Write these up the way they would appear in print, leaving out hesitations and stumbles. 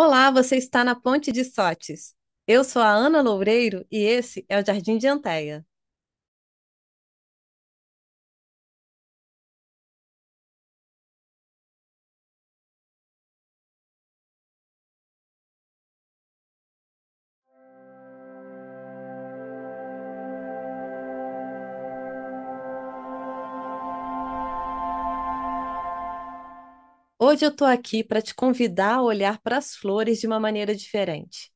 Olá, você está na Ponte de Sotes. Eu sou a Ana Loureiro e esse é o Jardim de Anteia. Hoje eu estou aqui para te convidar a olhar para as flores de uma maneira diferente.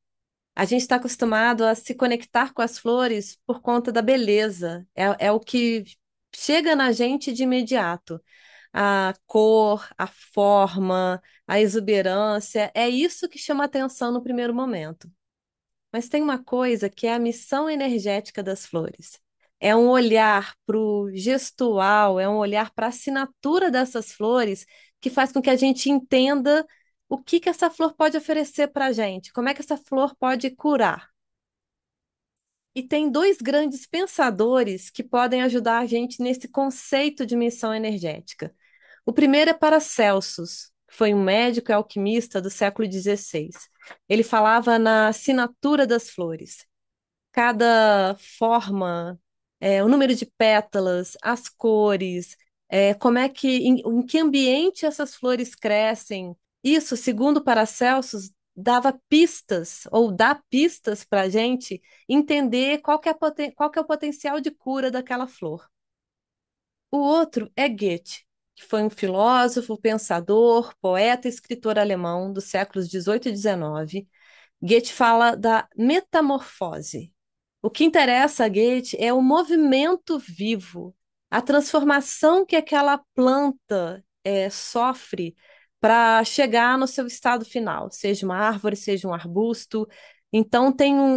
A gente está acostumado a se conectar com as flores por conta da beleza, é o que chega na gente de imediato. A cor, a forma, a exuberância, é isso que chama atenção no primeiro momento. Mas tem uma coisa que é a missão energética das flores. É um olhar para o gestual, é um olhar para a assinatura dessas flores que faz com que a gente entenda o que que essa flor pode oferecer para a gente, como é que essa flor pode curar. E tem dois grandes pensadores que podem ajudar a gente nesse conceito de missão energética. O primeiro é Paracelsus, que foi um médico e alquimista do século XVI. Ele falava na assinatura das flores. Cada forma, o número de pétalas, as cores, como é que, em que ambiente essas flores crescem. Isso, segundo Paracelsus, dava pistas ou dá pistas para a gente entender qual que é o potencial de cura daquela flor. O outro é Goethe, que foi um filósofo, pensador, poeta e escritor alemão dos séculos XVIII e XIX. Goethe fala da metamorfose. O que interessa a Goethe é o movimento vivo, a transformação que aquela planta sofre para chegar no seu estado final, seja uma árvore, seja um arbusto. Então,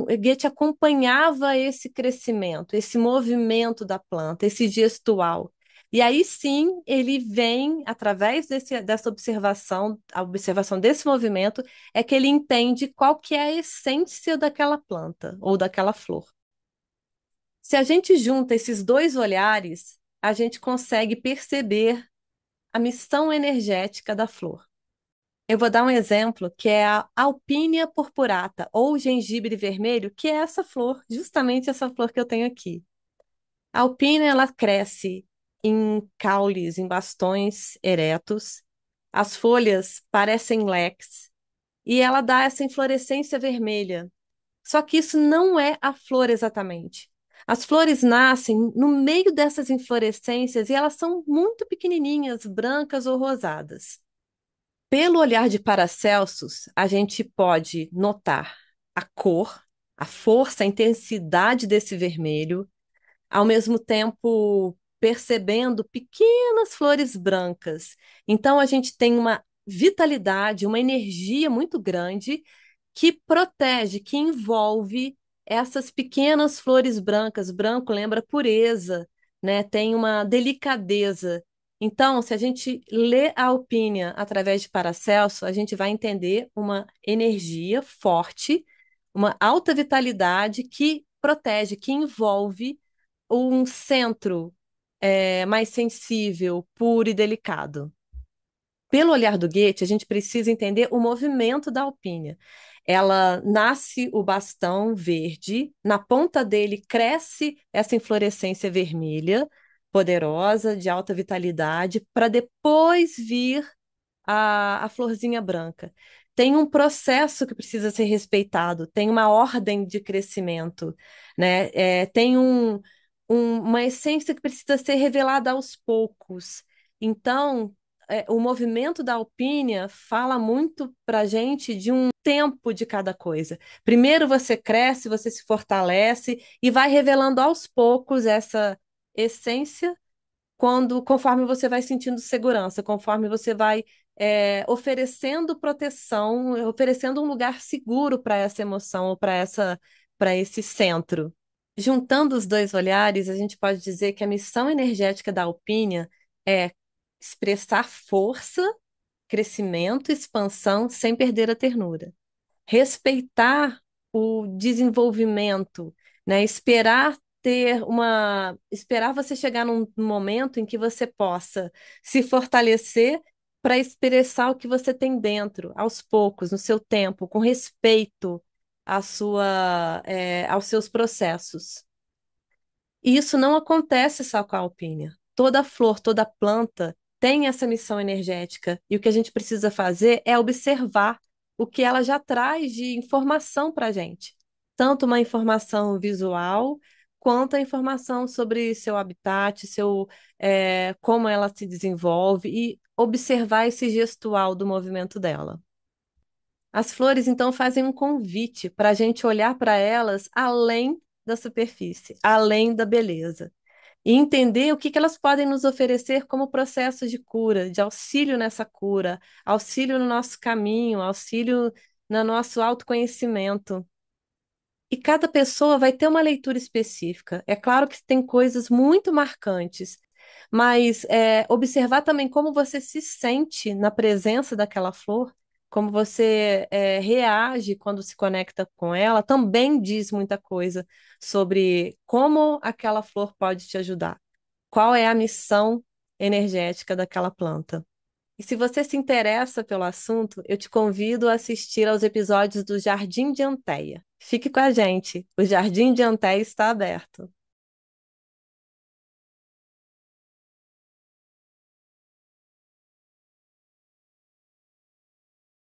Goethe acompanhava esse crescimento, esse movimento da planta, esse gestual. E aí sim, ele vem, através dessa observação, a observação desse movimento, é que ele entende qual que é a essência daquela planta ou daquela flor. Se a gente junta esses dois olhares, a gente consegue perceber a missão energética da flor. Eu vou dar um exemplo, que é a Alpínia purpurata, ou gengibre vermelho, que é essa flor, justamente essa flor que eu tenho aqui. A alpínia, ela cresce em caules, em bastões eretos. As folhas parecem leques e ela dá essa inflorescência vermelha. Só que isso não é a flor exatamente. As flores nascem no meio dessas inflorescências e elas são muito pequenininhas, brancas ou rosadas. Pelo olhar de Paracelsus, a gente pode notar a cor, a força, a intensidade desse vermelho, ao mesmo tempo percebendo pequenas flores brancas. Então a gente tem uma vitalidade, uma energia muito grande que protege, que envolve essas pequenas flores brancas. Branco lembra pureza, né? Tem uma delicadeza. Então, se a gente lê a Alpínia através de Paracelso, a gente vai entender uma energia forte, uma alta vitalidade que protege, que envolve um centro mais sensível, puro e delicado. Pelo olhar do Goethe, a gente precisa entender o movimento da alpínia. Ela nasce o bastão verde, na ponta dele cresce essa inflorescência vermelha, poderosa, de alta vitalidade, para depois vir a florzinha branca. Tem um processo que precisa ser respeitado, tem uma ordem de crescimento, né? Tem uma essência que precisa ser revelada aos poucos. Então, o movimento da alpínia fala muito para a gente de um tempo de cada coisa. Primeiro você cresce, você se fortalece e vai revelando aos poucos essa essência conforme você vai sentindo segurança, conforme você vai oferecendo proteção, oferecendo um lugar seguro para essa emoção ou para esse centro. Juntando os dois olhares, a gente pode dizer que a missão energética da Alpínia é expressar força, crescimento, expansão sem perder a ternura. Respeitar o desenvolvimento, né? Esperar você chegar num momento em que você possa se fortalecer para expressar o que você tem dentro, aos poucos, no seu tempo, com respeito aos seus processos. E isso não acontece só com a alpínia. Toda flor, toda planta tem essa missão energética. E o que a gente precisa fazer é observar o que ela já traz de informação para a gente. Tanto uma informação visual, quanto a informação sobre seu habitat, como ela se desenvolve, e observar esse gestual do movimento dela. As flores, então, fazem um convite para a gente olhar para elas além da superfície, além da beleza e entender o que que elas podem nos oferecer como processo de cura, de auxílio nessa cura, auxílio no nosso caminho, auxílio no nosso autoconhecimento. E cada pessoa vai ter uma leitura específica. É claro que tem coisas muito marcantes, mas observar também como você se sente na presença daquela flor, como você reage quando se conecta com ela, também diz muita coisa sobre como aquela flor pode te ajudar. Qual é a missão energética daquela planta? E se você se interessa pelo assunto, eu te convido a assistir aos episódios do Jardim de Anteia. Fique com a gente, o Jardim de Anteia está aberto.